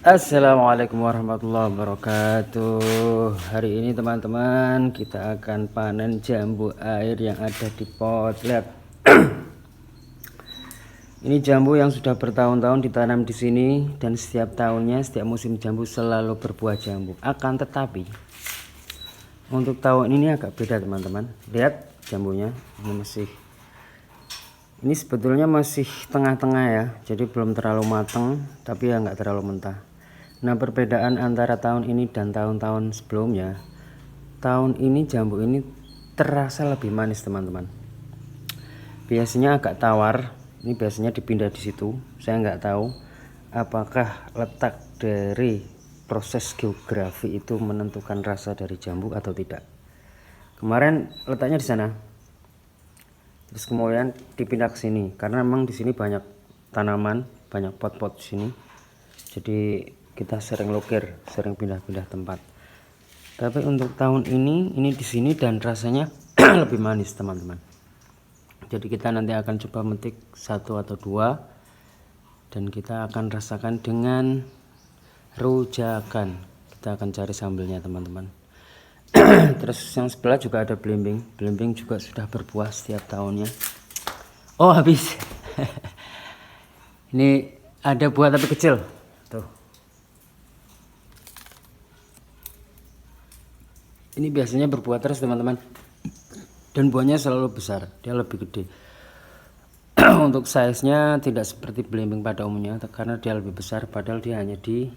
Assalamualaikum warahmatullahi wabarakatuh. Hari ini teman-teman kita akan panen jambu air yang ada di pot. Lihat. Ini jambu yang sudah bertahun-tahun ditanam di sini dan setiap tahunnya setiap musim jambu selalu berbuah jambu. Akan tetapi untuk tahun ini agak beda teman-teman. Lihat jambunya, ini sebetulnya masih tengah-tengah ya, jadi belum terlalu matang tapi ya nggak terlalu mentah. Nah, perbedaan antara tahun ini dan tahun-tahun sebelumnya, tahun ini jambu ini terasa lebih manis teman-teman. Biasanya agak tawar, ini biasanya dipindah di situ. Saya nggak tahu apakah letak dari proses geografi itu menentukan rasa dari jambu atau tidak. Kemarin letaknya di sana, terus kemudian dipindah ke sini karena memang di sini banyak tanaman, banyak pot-pot di sini. Jadi kita sering lokir, sering pindah-pindah tempat. Tapi untuk tahun ini di sini dan rasanya lebih manis teman-teman. Jadi kita nanti akan coba metik satu atau dua dan kita akan rasakan dengan rujakan. Kita akan cari sambelnya teman-teman. Terus yang sebelah juga ada belimbing. Belimbing juga sudah berbuah setiap tahunnya. Oh, habis. Ini ada buah tapi kecil. Tuh. Ini biasanya berbuah terus teman-teman, dan buahnya selalu besar, dia lebih gede. Untuk size nya tidak seperti belimbing pada umumnya karena dia lebih besar, padahal dia hanya di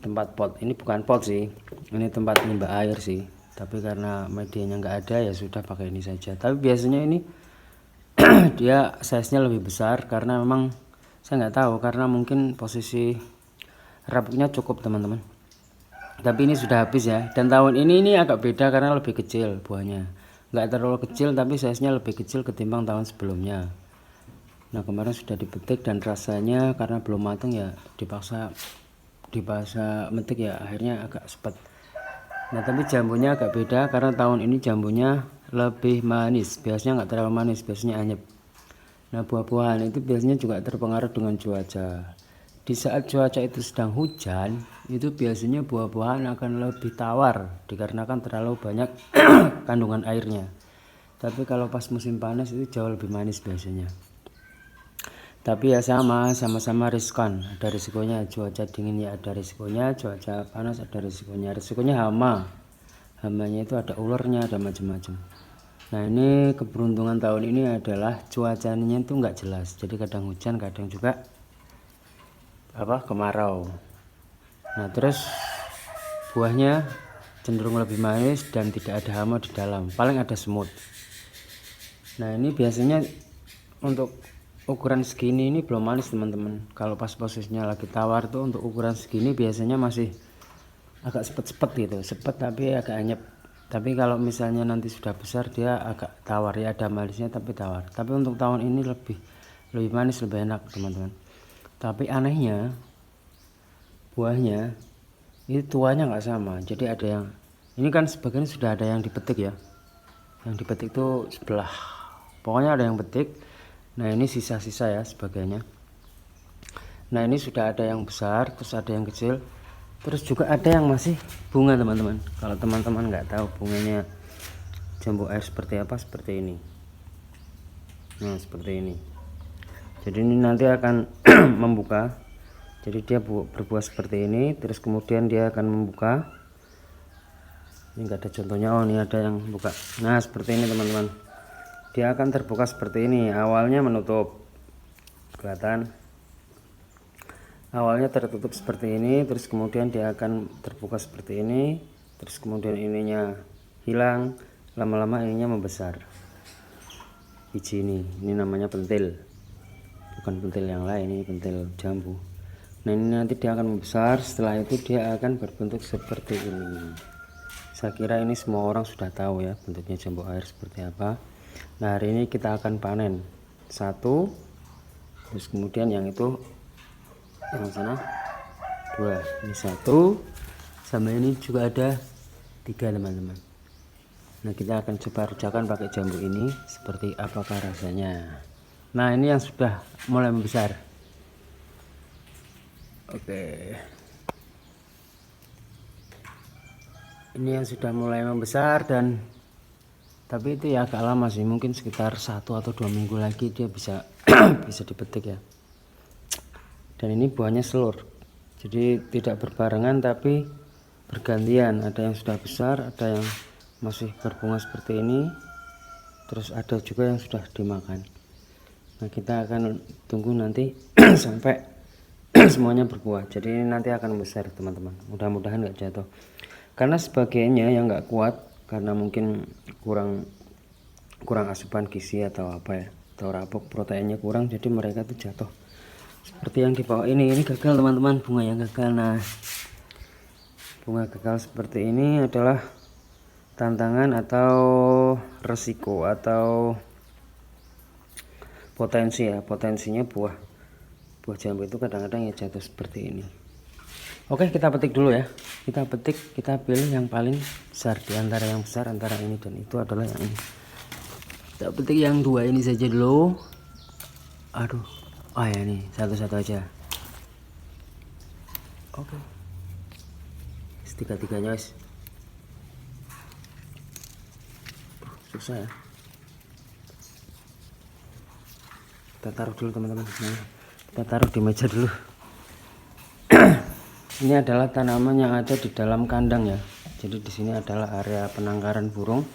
tempat pot. Ini bukan pot sih, ini tempat limbah air sih, tapi karena medianya nggak ada ya sudah pakai ini saja. Tapi biasanya ini dia size nya lebih besar karena memang saya nggak tahu, karena mungkin posisi rabuknya cukup teman-teman. Tapi ini sudah habis ya, dan tahun ini agak beda karena lebih kecil buahnya, nggak terlalu kecil tapi size nya lebih kecil ketimbang tahun sebelumnya. Nah, kemarin sudah dipetik dan rasanya karena belum matang ya dipaksa metik ya, akhirnya agak sepet. Nah, tapi jambunya agak beda karena tahun ini jambunya lebih manis, biasanya nggak terlalu manis, biasanya anyep. Nah, buah-buahan itu biasanya juga terpengaruh dengan cuaca. Di saat cuaca itu sedang hujan, itu biasanya buah-buahan akan lebih tawar dikarenakan terlalu banyak kandungan airnya. Tapi kalau pas musim panas itu jauh lebih manis biasanya. Tapi ya sama-sama riskan, ada risikonya. Cuaca dingin ya ada risikonya, cuaca panas ada risikonya. Risikonya hamanya itu ada ularnya, ada macam-macam. Nah, ini keberuntungan tahun ini adalah cuacanya itu nggak jelas, jadi kadang hujan kadang juga kemarau. Nah, terus buahnya cenderung lebih manis dan tidak ada hama di dalam, paling ada semut. Nah, ini biasanya untuk ukuran segini ini belum manis teman-teman. Kalau pas posisinya lagi tawar tuh untuk ukuran segini biasanya masih agak sepet-sepet gitu, sepet tapi agak anyep. Tapi kalau misalnya nanti sudah besar dia agak tawar ya, ada manisnya tapi tawar. Tapi untuk tahun ini lebih manis, lebih enak teman-teman. Tapi anehnya buahnya itu tuanya nggak sama. Jadi ada yang ini kan sebagian sudah ada yang dipetik ya, yang dipetik itu sebelah, pokoknya ada yang petik. Nah, ini sisa-sisa ya sebagiannya. Nah, ini sudah ada yang besar, terus ada yang kecil, terus juga ada yang masih bunga teman-teman. Kalau teman-teman nggak tahu bunganya jambu air seperti apa, seperti ini. Nah, seperti ini. Jadi ini nanti akan membuka, jadi dia berbuah seperti ini, terus kemudian dia akan membuka. Ini enggak ada contohnya, oh ini ada yang buka. Nah, seperti ini teman-teman, dia akan terbuka seperti ini. Awalnya menutup, kelihatan awalnya tertutup seperti ini, terus kemudian dia akan terbuka seperti ini, terus kemudian ininya hilang, lama-lama ininya membesar. Biji ini namanya pentil, bukan pentil yang lain, ini pentil jambu. Nah, ini nanti dia akan membesar, setelah itu dia akan berbentuk seperti ini. Saya kira ini semua orang sudah tahu ya bentuknya jambu air seperti apa. Nah, hari ini kita akan panen satu, terus kemudian yang itu yang sana dua, ini satu, sama ini juga ada tiga teman-teman. Nah, kita akan coba rujakan pakai jambu ini seperti apakah rasanya. Nah, ini yang sudah mulai membesar. Oke, ini yang sudah mulai membesar, dan tapi itu ya agak lama sih, mungkin sekitar 1 atau 2 minggu lagi dia bisa bisa dipetik ya. Dan ini buahnya selur, jadi tidak berbarengan tapi bergantian, ada yang sudah besar, ada yang masih berbunga seperti ini, terus ada juga yang sudah dimakan. Nah, kita akan tunggu nanti sampai semuanya berbuah. Jadi ini nanti akan besar teman-teman, mudah-mudahan nggak jatuh, karena sebagiannya yang nggak kuat karena mungkin kurang asupan gizi atau apa ya, atau rapok proteinnya kurang, jadi mereka tuh jatuh seperti yang di bawah ini gagal teman-teman, bunga yang gagal. Nah, bunga gagal seperti ini adalah tantangan atau resiko atau potensi ya, potensinya buah jambu itu kadang-kadang ya jatuh seperti ini. Oke, kita petik dulu ya, kita pilih yang paling besar di antara yang besar, antara ini dan itu adalah yang ini. Kita petik yang 2 ini saja dulu. Aduh, oh ya, ini satu-satu aja. Oke, tiga-tiganya guys. Susah ya, kita taruh dulu teman-teman. Nah, kita taruh di meja dulu. Ini adalah tanaman yang ada di dalam kandang ya, jadi di sini adalah area penangkaran burung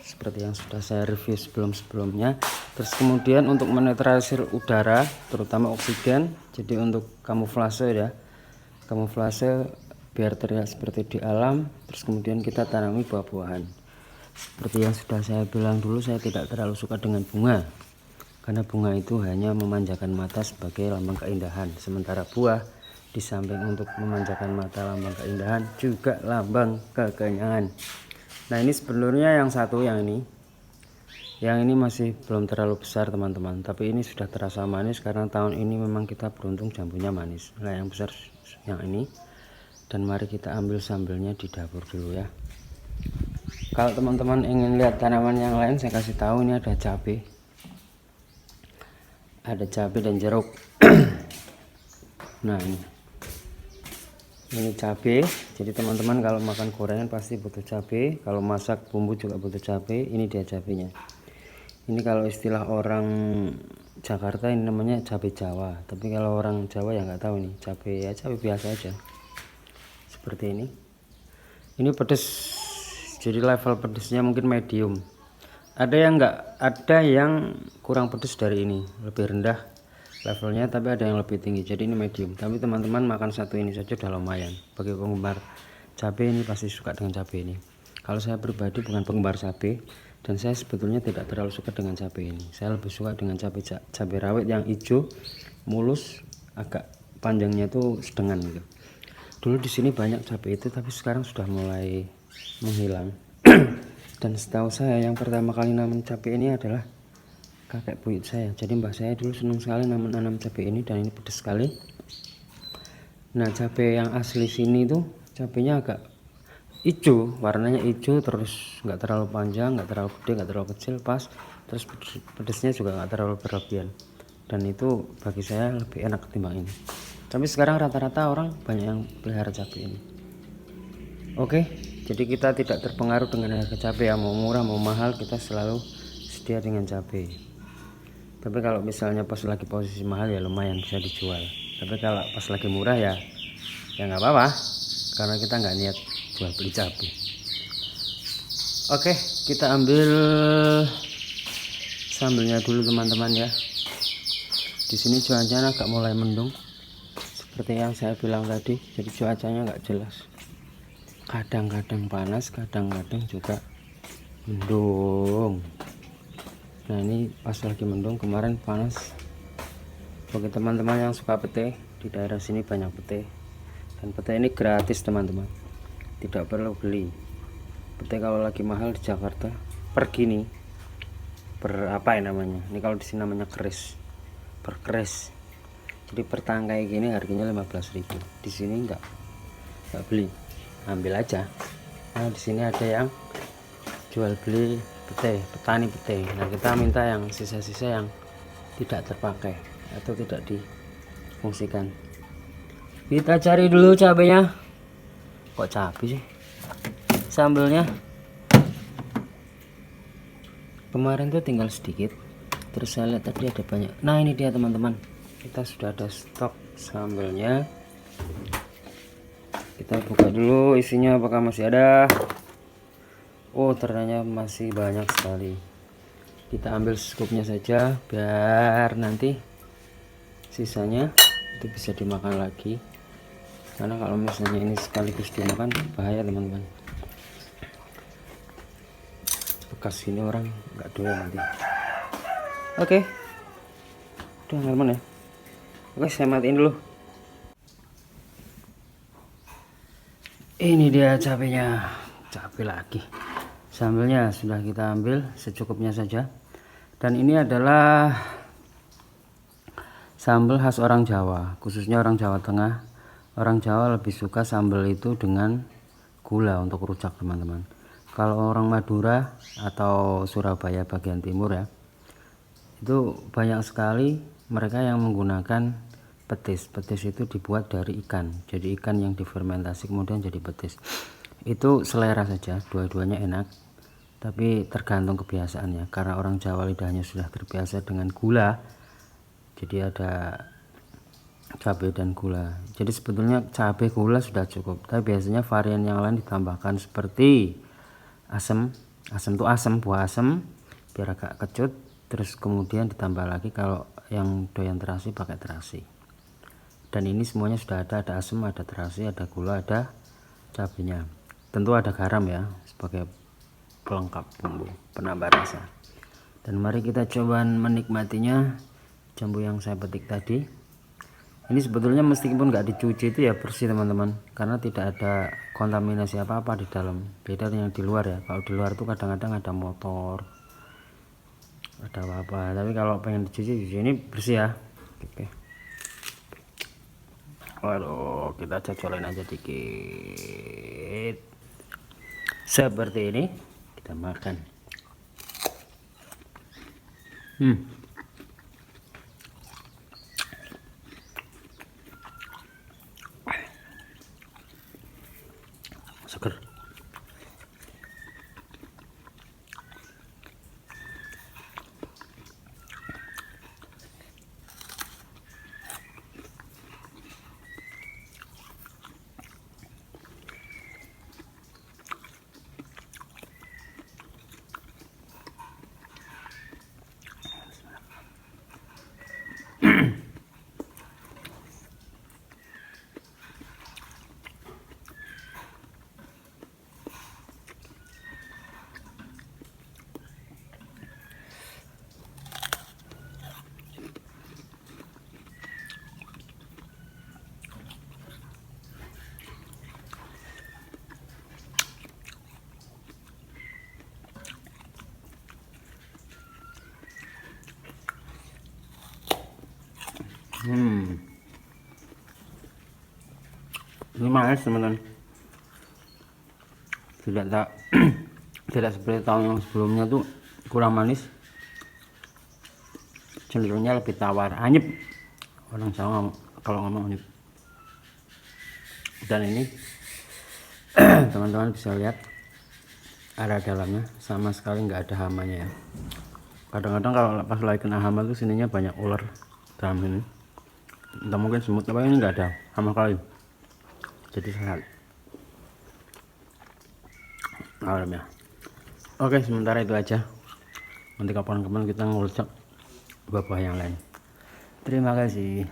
seperti yang sudah saya review sebelumnya. Terus kemudian untuk menetralisir udara terutama oksigen, jadi untuk kamuflase ya, kamuflase biar terlihat seperti di alam. Terus kemudian kita tanami buah-buahan. Seperti yang sudah saya bilang dulu, saya tidak terlalu suka dengan bunga, karena bunga itu hanya memanjakan mata sebagai lambang keindahan, sementara buah di samping untuk memanjakan mata, lambang keindahan, juga lambang kekenyangan. Nah, ini sebenarnya yang satu, yang ini masih belum terlalu besar teman-teman, tapi ini sudah terasa manis karena tahun ini memang kita beruntung jambunya manis. Nah, yang besar yang ini, dan mari kita ambil sambalnya di dapur dulu ya. Kalau teman-teman ingin lihat tanaman yang lain, saya kasih tahu, ini ada cabai dan jeruk. Nah, ini cabai, jadi teman-teman kalau makan gorengan pasti butuh cabai, kalau masak bumbu juga butuh cabai. Ini dia cabainya. Ini kalau istilah orang Jakarta ini namanya cabai Jawa, tapi kalau orang Jawa ya nggak tahu nih, cabai ya cabai biasa aja seperti ini. Ini pedas, jadi level pedasnya mungkin medium. Ada yang kurang pedas dari ini, lebih rendah levelnya, tapi ada yang lebih tinggi, jadi ini medium. Tapi teman-teman makan satu ini saja udah lumayan. Bagi penggemar cabai ini pasti suka dengan cabai ini. Kalau saya pribadi bukan penggemar cabai, dan saya sebetulnya tidak terlalu suka dengan cabai ini. Saya lebih suka dengan cabai rawit yang hijau, mulus, agak panjangnya tuh sedengan gitu. Dulu di sini banyak cabai itu, tapi sekarang sudah mulai menghilang. Dan setahu saya yang pertama kali nanam cabai ini adalah kakek buyut saya. Jadi mbah saya dulu senang sekali nanam cabai ini, dan ini pedas sekali. Nah, cabai yang asli sini tuh cabainya agak hijau, warnanya hijau, terus nggak terlalu panjang, nggak terlalu gede, nggak terlalu kecil, pas. Terus pedasnya juga nggak terlalu berlebihan, dan itu bagi saya lebih enak ketimbang ini. Tapi sekarang rata-rata orang banyak yang pelihara cabai ini. Oke, jadi kita tidak terpengaruh dengan harga cabai ya, mau murah mau mahal kita selalu sedia dengan cabai. Tapi kalau misalnya pas lagi posisi mahal ya lumayan bisa dijual. Tapi kalau pas lagi murah ya nggak apa-apa, karena kita nggak niat jual beli cabai. Oke, kita ambil sambalnya dulu teman-teman ya. Di sini cuacanya agak mulai mendung, seperti yang saya bilang tadi. Jadi cuacanya nggak jelas, kadang-kadang panas, kadang-kadang juga mendung. Nah, ini pas lagi mendung, kemarin panas. Bagi teman-teman yang suka pete, di daerah sini banyak pete, dan pete ini gratis teman-teman, tidak perlu beli. Pete kalau lagi mahal di Jakarta per gini, per apa ya namanya, ini kalau di sini namanya keris, per keris. Jadi per tangkai gini harganya 15.000. Di sini enggak beli, ambil aja. Nah, di sini ada yang jual beli pete, petani pete. Nah, kita minta yang sisa-sisa yang tidak terpakai atau tidak difungsikan. Kita cari dulu cabenya. Kok cabai sih sambelnya? Kemarin tuh tinggal sedikit, terus saya lihat tadi ada banyak. Nah ini dia teman-teman, kita sudah ada stok sambelnya. Kita buka dulu isinya apakah masih ada. Oh ternyata masih banyak sekali. Kita ambil skupnya saja biar nanti sisanya itu bisa dimakan lagi, karena kalau misalnya ini sekaligus dimakan bahaya teman-teman. Bekas ini orang nggak doyan nanti. Oke, udah teman-teman ya. Oke, saya matiin dulu. Ini dia cabenya, cabai lagi. Sambelnya sudah kita ambil secukupnya saja. Dan ini adalah sambal khas orang Jawa, khususnya orang Jawa Tengah. Orang Jawa lebih suka sambal itu dengan gula untuk rujak teman-teman. Kalau orang Madura atau Surabaya bagian timur ya, itu banyak sekali mereka yang menggunakan petis. Petis itu dibuat dari ikan, jadi ikan yang difermentasi kemudian jadi petis. Itu selera saja, dua-duanya enak, tapi tergantung kebiasaannya. Karena orang Jawa lidahnya sudah terbiasa dengan gula, jadi ada cabai dan gula. Jadi sebetulnya cabai gula sudah cukup, tapi biasanya varian yang lain ditambahkan seperti asam. Asam itu asam, buah asam biar agak kecut, terus kemudian ditambah lagi kalau yang doyan terasi pakai terasi. Dan ini semuanya sudah ada asam, ada terasi, ada gula, ada cabenya. Tentu ada garam ya sebagai pelengkap bumbu penambah rasa. Dan mari kita coba menikmatinya jambu yang saya petik tadi. Ini sebetulnya meskipun nggak dicuci itu ya bersih teman-teman, karena tidak ada kontaminasi apa-apa di dalam. Beda dengan di luar ya. Kalau di luar tuh kadang-kadang ada motor, ada apa-apa. Tapi kalau pengen dicuci di sini bersih ya. Oke. Waduh, kita cocolin aja dikit. Seperti ini kita makan. Seger. Ini manis teman-teman, tidak seperti tahun yang sebelumnya tuh kurang manis, cenderungnya lebih tawar, anyep. Orang Jawa kalau ngomong anyep. Dan ini teman-teman bisa lihat area dalamnya sama sekali nggak ada hamanya ya. Kadang-kadang kalau pas lagi kena hama tuh sininya banyak ular dalam ini, entah mungkin semut apa, ini nggak ada sama sekali. Jadi sehat alamnya. Oke, sementara itu aja, nanti kapan-kapan kita ngulcak buah-buah yang lain. Terima kasih.